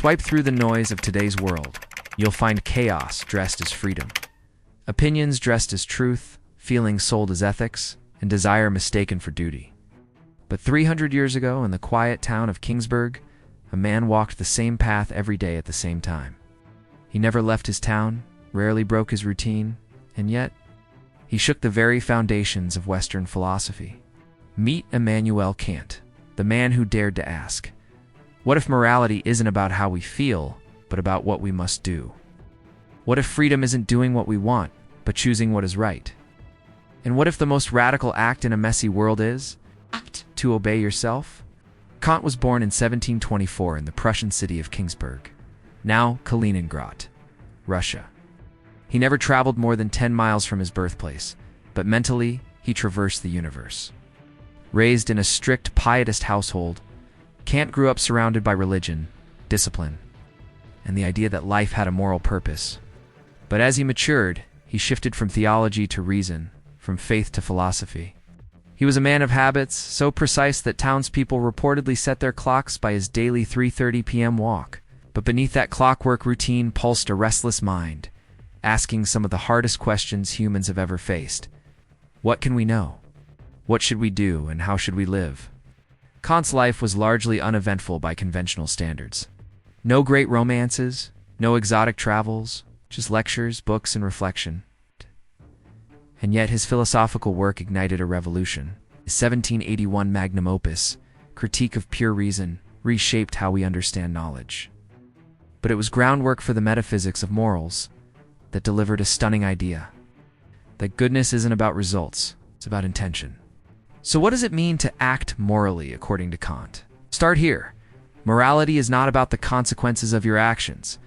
Swipe through the noise of today's world. You'll find chaos dressed as freedom, opinions dressed as truth, feelings sold as ethics, and desire mistaken for duty. But 300 years ago, in the quiet town of Kingsburg, a man walked the same path every day at the same time. He never left his town, rarely broke his routine, and yet, he shook the very foundations of Western philosophy. Meet Mmanuel Kant, the man who dared to ask, what if morality isn't about how we feel, but about what we must do? What if freedom isn't doing what we want, but choosing what is right? And what if the most radical act in a messy world is to obey yourself? Kant was born in 1724 in the Prussian city of Kingsburg, now Kaliningrad, Russia. He never traveled more than 10 miles from his birthplace, but mentally, he traversed the universe. Raised in a strict pietist household, Kant grew up surrounded by religion, discipline, and the idea that life had a moral purpose. But as he matured, he shifted from theology to reason, from faith to philosophy. He was a man of habits, so precise that townspeople reportedly set their clocks by his daily 3:30 p.m. walk. But beneath that clockwork routine pulsed a restless mind, asking some of the hardest questions humans have ever faced. What can we know? What should we do, and how should we live? Kant's life was largely uneventful by conventional standards. No great romances, no exotic travels, just lectures, books, and reflection. And yet his philosophical work ignited a revolution. His 1781 magnum opus, Critique of Pure Reason, reshaped how we understand knowledge. But it was groundwork for the metaphysics of morals that delivered a stunning idea: that goodness isn't about results, it's about intention. So what does it mean to act morally according to Kant? Start here. Morality is not about the consequences of your actions.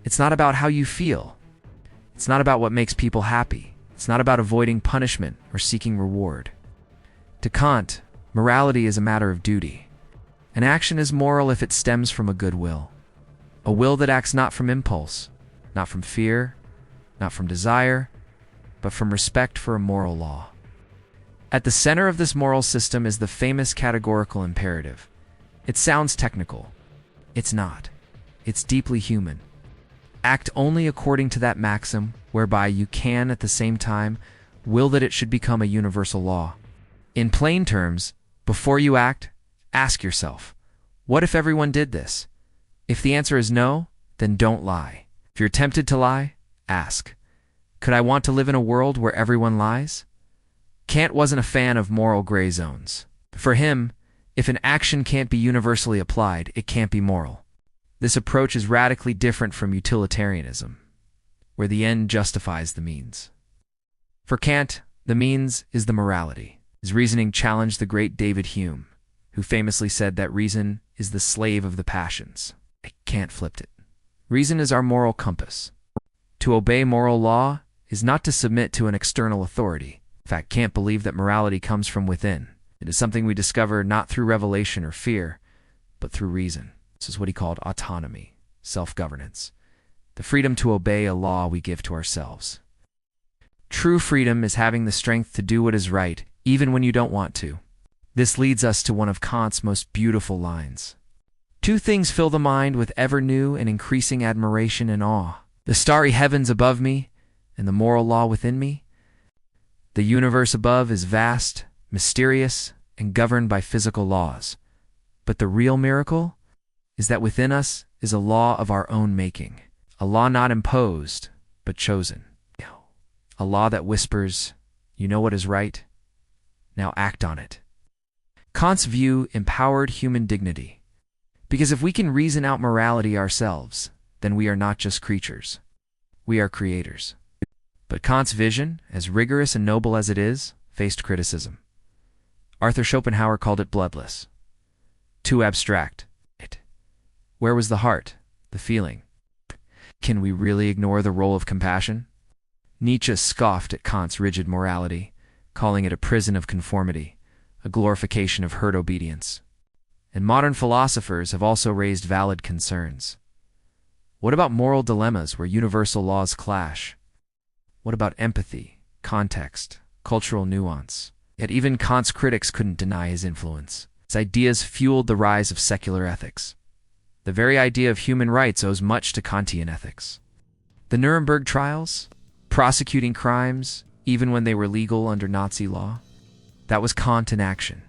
It's not about how you feel. It's not about what makes people happy. It's not about avoiding punishment or seeking reward. To Kant, morality is a matter of duty. An action is moral if it stems from a good will. A will that acts not from impulse, not from fear, not from desire, but from respect for a moral law. At the center of this moral system is the famous categorical imperative. It sounds technical. It's not. It's deeply human. Act only according to that maxim, whereby you can, at the same time, will that it should become a universal law. In plain terms, before you act, ask yourself, what if everyone did this? If the answer is no, then don't lie. If you're tempted to lie, ask, could I want to live in a world where everyone lies? Kant wasn't a fan of moral gray zones. For him, if an action can't be universally applied, it can't be moral. This approach is radically different from utilitarianism, where the end justifies the means. For Kant, the means is the morality. His reasoning challenged the great David Hume, who famously said that reason is the slave of the passions. Kant flipped it. Reason is our moral compass. To obey moral law is not to submit to an external authority. In fact, Kant believed that morality comes from within. It is something we discover not through revelation or fear, but through reason. This is what he called autonomy, self-governance, the freedom to obey a law we give to ourselves. True freedom is having the strength to do what is right, even when you don't want to. This leads us to one of Kant's most beautiful lines. Two things fill the mind with ever new and increasing admiration and awe: the starry heavens above me and the moral law within me. The universe above is vast, mysterious, and governed by physical laws. But the real miracle is that within us is a law of our own making, a law not imposed, but chosen. A law that whispers, you know what is right, now act on it. Kant's view empowered human dignity, because if we can reason out morality ourselves, then we are not just creatures, we are creators. But Kant's vision, as rigorous and noble as it is, faced criticism. Arthur Schopenhauer called it bloodless, too abstract. Where was the heart, the feeling? Can we really ignore the role of compassion? Nietzsche scoffed at Kant's rigid morality, calling it a prison of conformity, a glorification of herd obedience. And modern philosophers have also raised valid concerns. What about moral dilemmas where universal laws clash? What about empathy, context, cultural nuance? Yet even Kant's critics couldn't deny his influence. His ideas fueled the rise of secular ethics. The very idea of human rights owes much to Kantian ethics. The Nuremberg trials, prosecuting crimes even when they were legal under Nazi law, that was Kant in action.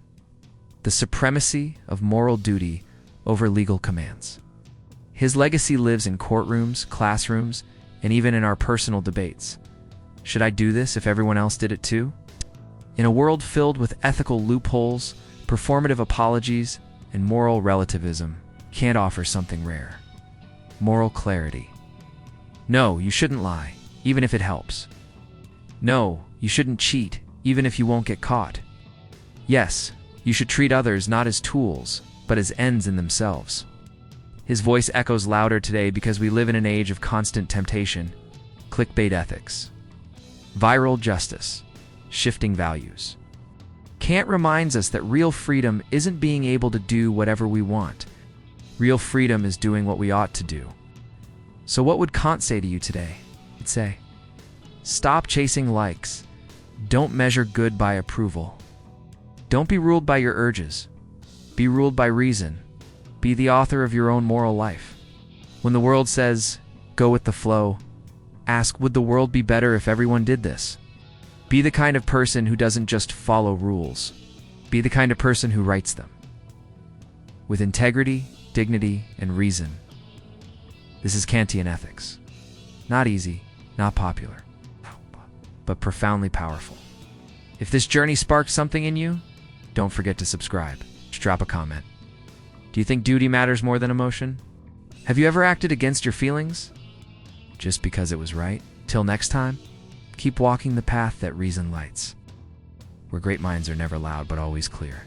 The supremacy of moral duty over legal commands. His legacy lives in courtrooms, classrooms, and even in our personal debates. Should I do this if everyone else did it too? In a world filled with ethical loopholes, performative apologies, and moral relativism, Kant offers something rare: moral clarity. No, you shouldn't lie, even if it helps. No, you shouldn't cheat, even if you won't get caught. Yes, you should treat others not as tools, but as ends in themselves. His voice echoes louder today because we live in an age of constant temptation, clickbait ethics, viral justice, shifting values. Kant reminds us that real freedom isn't being able to do whatever we want. Real freedom is doing what we ought to do. So what would Kant say to you today? He'd say, stop chasing likes. Don't measure good by approval. Don't be ruled by your urges. Be ruled by reason. Be the author of your own moral life. When the world says, go with the flow, ask, would the world be better if everyone did this? Be the kind of person who doesn't just follow rules. Be the kind of person who writes them. With integrity, dignity, and reason. This is Kantian ethics. Not easy, not popular, but profoundly powerful. If this journey sparked something in you, don't forget to subscribe. Just drop a comment. Do you think duty matters more than emotion? Have you ever acted against your feelings just because it was right? Till next time, keep walking the path that reason lights, where great minds are never loud but always clear.